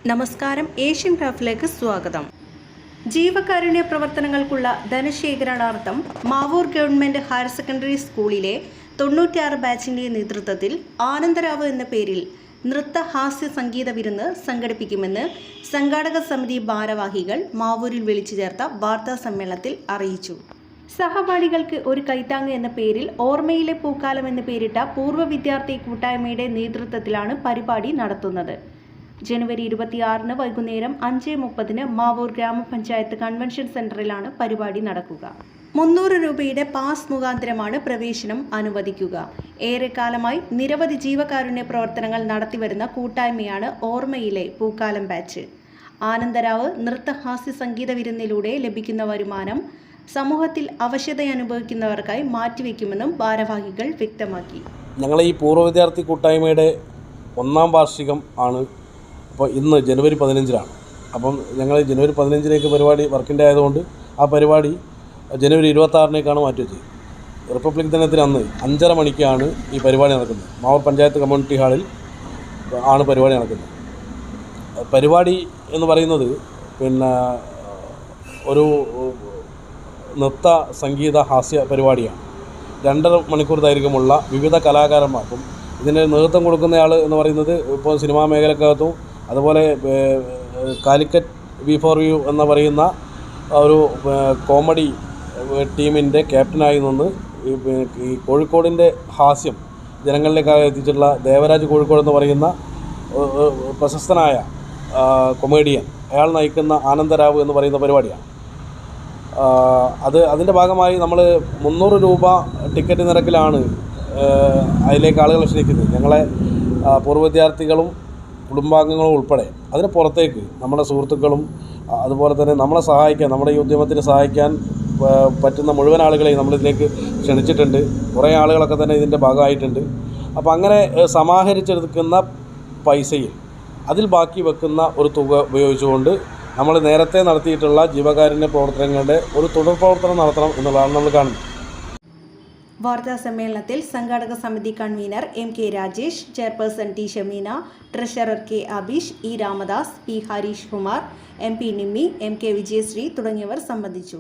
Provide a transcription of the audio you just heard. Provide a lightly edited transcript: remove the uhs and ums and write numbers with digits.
നമസ്കാരം. ഏഷ്യൻ ക്രാഫ്റ്റിലേക്ക് സ്വാഗതം. ജീവകാരുണ്യ പ്രവർത്തനങ്ങൾക്കുള്ള ധനശേഖരണാർത്ഥം മാവൂർ ഗവൺമെൻറ് ഹയർ സെക്കൻഡറി സ്കൂളിലെ 96 ബാച്ചിൻ്റെ നേതൃത്വത്തിൽ ആനന്ദരാവ് എന്ന പേരിൽ നൃത്ത ഹാസ്യ സംഗീത വിരുന്ന് സംഘടിപ്പിക്കുമെന്ന് സംഘാടക സമിതി ഭാരവാഹികൾ മാവൂരിൽ വിളിച്ചു ചേർത്ത വാർത്താ സമ്മേളനത്തിൽ അറിയിച്ചു. സഹപാഠികൾക്ക് ഒരു കൈത്താങ്ങ് എന്ന പേരിൽ ഓർമ്മയിലെ പൂക്കാലം എന്ന് പേരിട്ട പൂർവ്വ വിദ്യാർത്ഥി കൂട്ടായ്മയുടെ നേതൃത്വത്തിലാണ് പരിപാടി നടത്തുന്നത്. ജനുവരി 26 വൈകുന്നേരം 5:30 മാവൂർ ഗ്രാമപഞ്ചായത്ത് കൺവെൻഷൻ സെന്ററിലാണ് പരിപാടി നടക്കുക. 300 രൂപയുടെ പാസ് മുഖാന്തരമാണ് പ്രവേശനം അനുവദിക്കുക. ഏറെക്കാലമായി നിരവധി ജീവകാരുണ്യ പ്രവർത്തനങ്ങൾ നടത്തിവരുന്ന കൂട്ടായ്മയാണ് ഓർമ്മയിലെ പൂക്കാലം ബാച്ച്. ആനന്ദരാവ് നൃത്തഹാസ്യ സംഗീത വിരുന്നിലൂടെ ലഭിക്കുന്ന വരുമാനം സമൂഹത്തിൽ അവശതയനുഭവിക്കുന്നവർക്കായി മാറ്റിവെക്കുമെന്നും ഭാരവാഹികൾ വ്യക്തമാക്കി. ഞങ്ങൾ ഈ പൂർവ്വ വിദ്യാർത്ഥി കൂട്ടായ്മയുടെ 1ാം വാർഷികം ആണ്. അപ്പോൾ ഇന്ന് ജനുവരി 15-നാണ്. അപ്പം ഞങ്ങൾ ജനുവരി 15-ലേക്ക് പരിപാടി വർക്കിൻ്റെ ആയതുകൊണ്ട് ആ പരിപാടി ജനുവരി 26-നേക്കാണ് മാറ്റിവെച്ചത്. റിപ്പബ്ലിക് ദിനത്തിന് അന്ന് 5:30 മണിക്കാണ് ഈ പരിപാടി നടക്കുന്നത്. മാവൂർ പഞ്ചായത്ത് കമ്മ്യൂണിറ്റി ഹാളിൽ ആണ് പരിപാടി നടക്കുന്നത്. പരിപാടി എന്ന് പറയുന്നത് ഒരു നൃത്ത സംഗീത ഹാസ്യ പരിപാടിയാണ്. 2.5 മണിക്കൂർ ദൈർഘ്യമുള്ള വിവിധ കലാകാരന്മാർക്കും ഇതിന് നേതൃത്വം കൊടുക്കുന്നയാൾ എന്ന് പറയുന്നത് ഇപ്പോൾ സിനിമാ മേഖലക്കകത്തും അതുപോലെ കാലിക്കറ്റ് V4U എന്ന് പറയുന്ന ഒരു കോമഡി ടീമിൻ്റെ ക്യാപ്റ്റനായി നിന്ന് ഈ കോഴിക്കോടിൻ്റെ ഹാസ്യം ജനങ്ങളിലേക്കായി എത്തിച്ചിട്ടുള്ള ദേവരാജ് കോഴിക്കോട് എന്ന് പറയുന്ന പ്രശസ്തനായ കൊമേഡിയൻ, അയാൾ നയിക്കുന്ന ആനന്ദരാവ് എന്ന് പറയുന്ന പരിപാടിയാണ്. അതിൻ്റെ ഭാഗമായി നമ്മൾ 300 രൂപ ടിക്കറ്റ് നിരക്കിലാണ് അതിലേക്ക് ആളുകളെ ക്ഷണിക്കുന്നത്. ഞങ്ങളെ പൂർവ്വ വിദ്യാർത്ഥികളും കുടുംബാംഗങ്ങളും ഉൾപ്പെടെ. അതിന് പുറത്തേക്ക് നമ്മുടെ സുഹൃത്തുക്കളും അതുപോലെ തന്നെ നമ്മളെ സഹായിക്കാൻ, നമ്മുടെ ഈ ഉദ്യമത്തിന് സഹായിക്കാൻ പറ്റുന്ന മുഴുവൻ ആളുകളെയും നമ്മളിതിലേക്ക് ക്ഷണിച്ചിട്ടുണ്ട്. കുറേ ആളുകളൊക്കെ തന്നെ ഇതിൻ്റെ ഭാഗമായിട്ടുണ്ട്. അപ്പോൾ അങ്ങനെ സമാഹരിച്ചെടുക്കുന്ന പൈസയിൽ അതിൽ ബാക്കി വെക്കുന്ന ഒരു തുക ഉപയോഗിച്ചുകൊണ്ട് നമ്മൾ നേരത്തെ നടത്തിയിട്ടുള്ള ജീവകാരുണ്യ പ്രവർത്തനങ്ങളുടെ ഒരു തുടർ പ്രവർത്തനം നടത്തണം എന്നുള്ളതാണ് നമ്മൾ കാണുന്നത്. വാർത്താ സമ്മേളനത്തിൽ സംഘാടക സമിതി convener MK Rajesh, chairperson T Shameena, treasurer K Abeesh, E Ramadas, P Harish Kumar, MP Nimmi, MK Vijayasree തുടങ്ങിയവർ സംബന്ധിച്ചു.